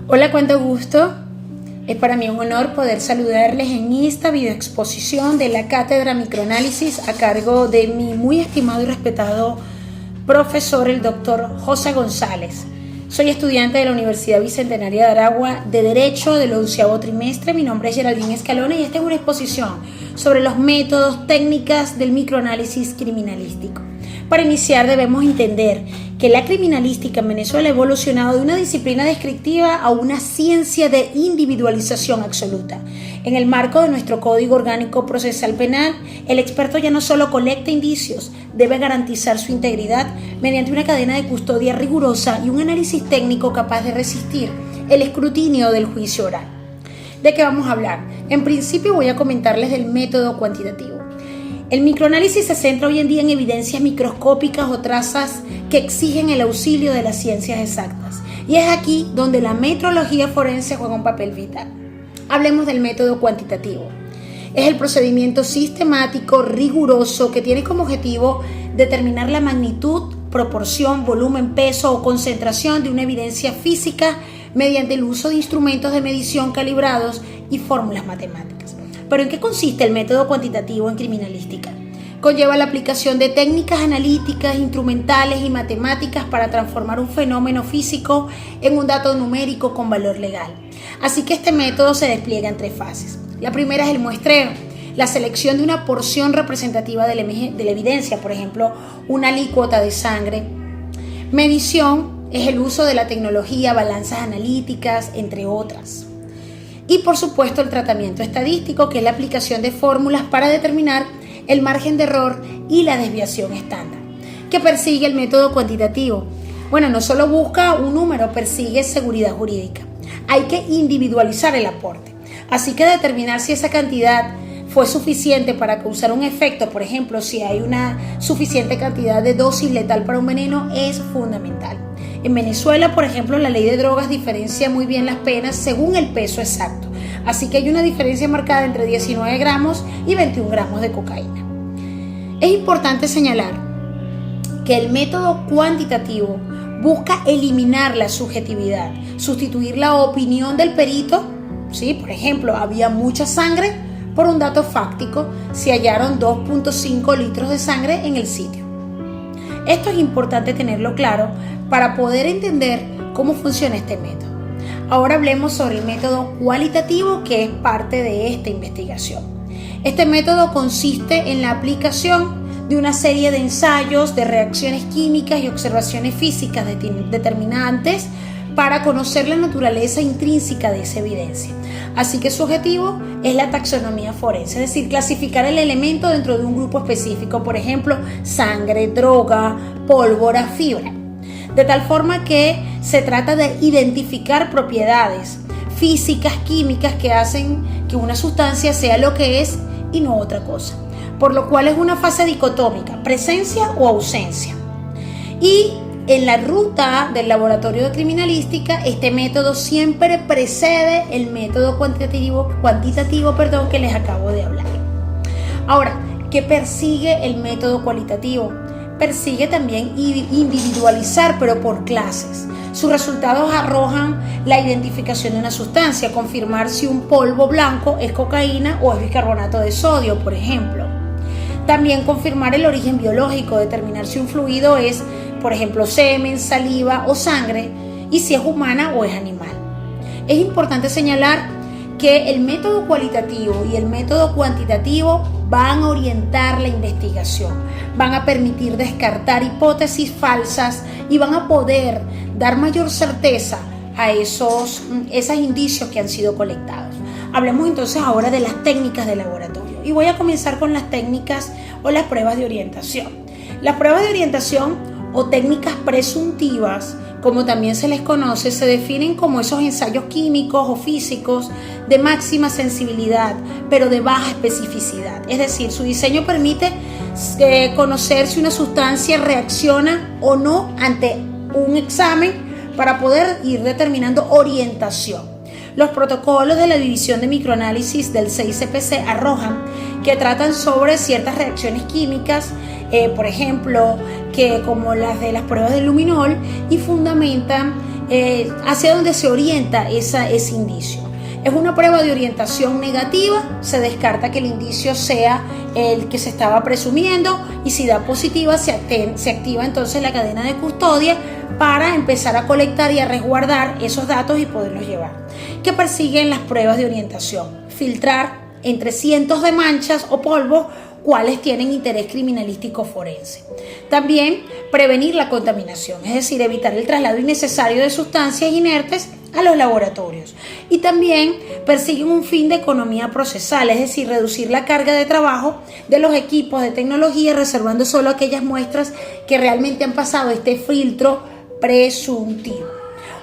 Hola, cuánto gusto. Es para mí un honor poder saludarles en esta videoexposición de la Cátedra Microanálisis a cargo de mi muy estimado y respetado profesor, el doctor José González. Soy estudiante de la Universidad Bicentenaria de Aragua de Derecho del 11º trimestre. Mi nombre es Geraldine Escalona y esta es una exposición sobre los métodos, técnicas del microanálisis criminalístico. Para iniciar debemos entender que la criminalística en Venezuela ha evolucionado de una disciplina descriptiva a una ciencia de individualización absoluta. En el marco de nuestro Código Orgánico Procesal Penal, el experto ya no solo colecta indicios, debe garantizar su integridad mediante una cadena de custodia rigurosa y un análisis técnico capaz de resistir el escrutinio del juicio oral. ¿De qué vamos a hablar? En principio voy a comentarles del método cuantitativo. El microanálisis se centra hoy en día en evidencias microscópicas o trazas que exigen el auxilio de las ciencias exactas. Y es aquí donde la metrología forense juega un papel vital. Hablemos del método cuantitativo. Es el procedimiento sistemático, riguroso, que tiene como objetivo determinar la magnitud, proporción, volumen, peso o concentración de una evidencia física mediante el uso de instrumentos de medición calibrados y fórmulas matemáticas. ¿Pero en qué consiste el método cuantitativo en criminalística? Conlleva la aplicación de técnicas analíticas, instrumentales y matemáticas para transformar un fenómeno físico en un dato numérico con valor legal. Así que este método se despliega en tres fases. La primera es el muestreo, la selección de una porción representativa de la evidencia, por ejemplo, una alícuota de sangre. Medición es el uso de la tecnología, balanzas analíticas, entre otras. Y por supuesto el tratamiento estadístico, que es la aplicación de fórmulas para determinar el margen de error y la desviación estándar. ¿Qué persigue el método cuantitativo? Bueno, no solo busca un número, persigue seguridad jurídica. Hay que individualizar el aporte. Así que determinar si esa cantidad fue suficiente para causar un efecto, por ejemplo, si hay una suficiente cantidad de dosis letal para un veneno, es fundamental. En Venezuela, por ejemplo, la ley de drogas diferencia muy bien las penas según el peso exacto. Así que hay una diferencia marcada entre 19 gramos y 21 gramos de cocaína. Es importante señalar que el método cuantitativo busca eliminar la subjetividad, sustituir la opinión del perito. ¿Sí? Por ejemplo, había mucha sangre por un dato fáctico, si hallaron 2.5 litros de sangre en el sitio. Esto es importante tenerlo claro para poder entender cómo funciona este método. Ahora hablemos sobre el método cualitativo, que es parte de esta investigación. Este método consiste en la aplicación de una serie de ensayos, de reacciones químicas y observaciones físicas determinantes para conocer la naturaleza intrínseca de esa evidencia. Así que su objetivo es la taxonomía forense, es decir, clasificar el elemento dentro de un grupo específico, por ejemplo, sangre, droga, pólvora, fibra. De tal forma que se trata de identificar propiedades físicas, químicas que hacen que una sustancia sea lo que es y no otra cosa. Por lo cual es una fase dicotómica, presencia o ausencia. Y en la ruta del laboratorio de criminalística, este método siempre precede el método cuantitativo que les acabo de hablar. Ahora, ¿qué persigue el método cualitativo? Persigue también individualizar, pero por clases. Sus resultados arrojan la identificación de una sustancia, confirmar si un polvo blanco es cocaína o es bicarbonato de sodio, por ejemplo. También confirmar el origen biológico, determinar si un fluido es, por ejemplo, semen, saliva o sangre, y si es humana o es animal. Es importante señalar que el método cualitativo y el método cuantitativo van a orientar la investigación, van a permitir descartar hipótesis falsas y van a poder dar mayor certeza a esos indicios que han sido colectados. Hablemos entonces ahora de las técnicas de laboratorio y voy a comenzar con las técnicas o las pruebas de orientación. Las pruebas de orientación o técnicas presuntivas, como también se les conoce, se definen como esos ensayos químicos o físicos de máxima sensibilidad, pero de baja especificidad. Es decir, su diseño permite conocer si una sustancia reacciona o no ante un examen para poder ir determinando orientación. Los protocolos de la División de Microanálisis del CICPC arrojan que tratan sobre ciertas reacciones químicas, por ejemplo, como las de las pruebas de luminol, y fundamentan hacia donde se orienta ese indicio. Es una prueba de orientación negativa, se descarta que el indicio sea el que se estaba presumiendo, y si da positiva se activa entonces la cadena de custodia para empezar a colectar y a resguardar esos datos y poderlos llevar. ¿Qué persiguen las pruebas de orientación? Filtrar entre cientos de manchas o polvos cuáles tienen interés criminalístico forense. También prevenir la contaminación, es decir, evitar el traslado innecesario de sustancias inertes a los laboratorios. Y también persiguen un fin de economía procesal, es decir, reducir la carga de trabajo de los equipos de tecnología, reservando solo aquellas muestras que realmente han pasado este filtro presuntivo.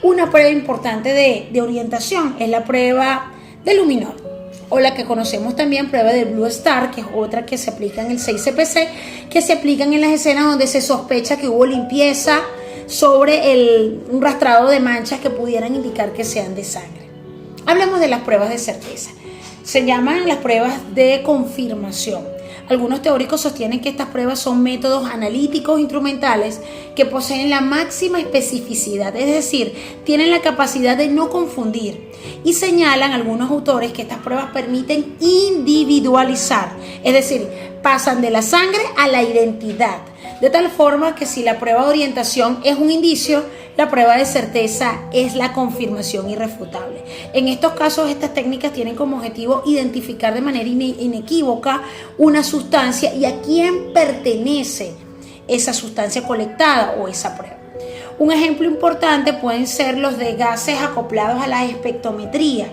Una prueba importante de orientación es la prueba de luminol, o la que conocemos también prueba de Blue Star, que es otra que se aplica en el 6CPC, que se aplican en las escenas donde se sospecha que hubo limpieza sobre un rastrado de manchas que pudieran indicar que sean de sangre. Hablemos de las pruebas de certeza. Se llaman las pruebas de confirmación. Algunos teóricos sostienen que estas pruebas son métodos analíticos instrumentales que poseen la máxima especificidad, es decir, tienen la capacidad de no confundir, y señalan algunos autores que estas pruebas permiten individualizar, es decir, pasan de la sangre a la identidad, de tal forma que si la prueba de orientación es un indicio, la prueba de certeza es la confirmación irrefutable. En estos casos, estas técnicas tienen como objetivo identificar de manera inequívoca una sustancia y a quién pertenece esa sustancia colectada o esa prueba. Un ejemplo importante pueden ser los de gases acoplados a la espectrometría,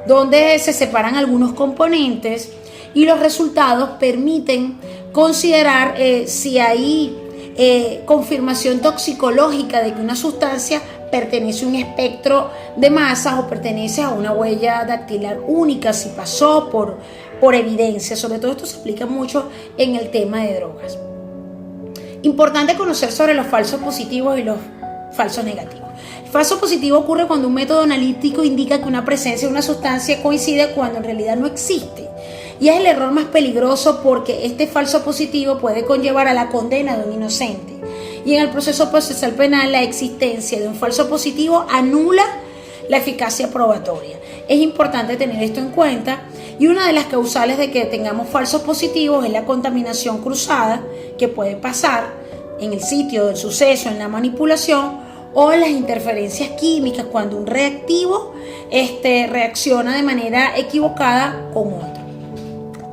donde se separan algunos componentes y los resultados permiten considerar si hay confirmación toxicológica de que una sustancia pertenece a un espectro de masas o pertenece a una huella dactilar única, si pasó por evidencia. Sobre todo esto se aplica mucho en el tema de drogas. Importante conocer sobre los falsos positivos y los falsos negativos. El falso positivo ocurre cuando un método analítico indica que una presencia de una sustancia coincide cuando en realidad no existe. Y es el error más peligroso porque este falso positivo puede conllevar a la condena de un inocente. Y en el proceso procesal penal, la existencia de un falso positivo anula la eficacia probatoria. Es importante tener esto en cuenta, y una de las causales de que tengamos falsos positivos es la contaminación cruzada que puede pasar en el sitio del suceso, en la manipulación, o las interferencias químicas cuando un reactivo reacciona de manera equivocada con otro.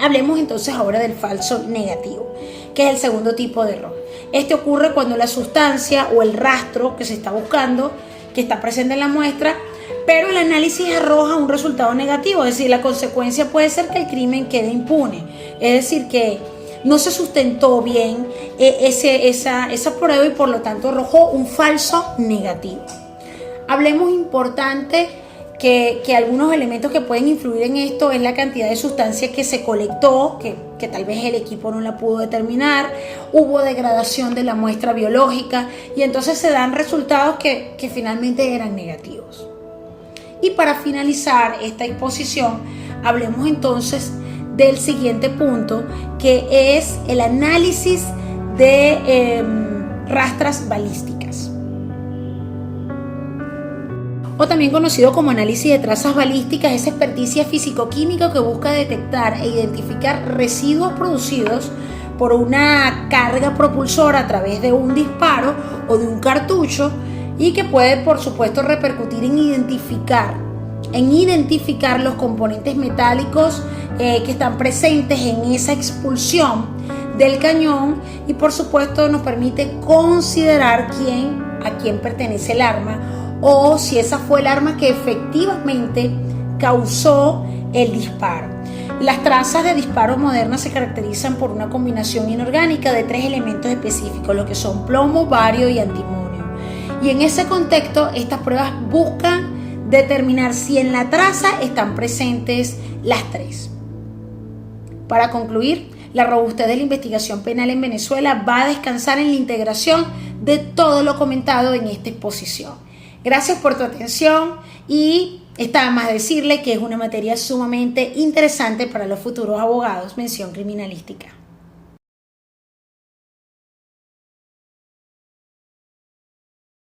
Hablemos entonces ahora del falso negativo, que es el segundo tipo de error. Este ocurre cuando la sustancia o el rastro que se está buscando, que está presente en la muestra, pero el análisis arroja un resultado negativo, es decir, la consecuencia puede ser que el crimen quede impune, es decir, que no se sustentó bien esa prueba y por lo tanto arrojó un falso negativo. Hablemos importante que algunos elementos que pueden influir en esto es la cantidad de sustancias que se colectó, que tal vez el equipo no la pudo determinar, hubo degradación de la muestra biológica y entonces se dan resultados que finalmente eran negativos. Y para finalizar esta exposición, hablemos entonces del siguiente punto, que es el análisis de rastras balísticas, o también conocido como análisis de trazas balísticas. Es experticia físico-química que busca detectar e identificar residuos producidos por una carga propulsora a través de un disparo o de un cartucho, y que puede, por supuesto, repercutir en identificar los componentes metálicos que están presentes en esa expulsión del cañón, y por supuesto nos permite considerar a quién pertenece el arma, o si esa fue el arma que efectivamente causó el disparo. Las trazas de disparo modernas se caracterizan por una combinación inorgánica de 3 elementos específicos, lo que son plomo, bario y antimonio. Y en ese contexto, estas pruebas buscan determinar si en la traza están presentes las 3. Para concluir, la robustez de la investigación penal en Venezuela va a descansar en la integración de todo lo comentado en esta exposición. Gracias por tu atención, y está más decirle que es una materia sumamente interesante para los futuros abogados, mención criminalística.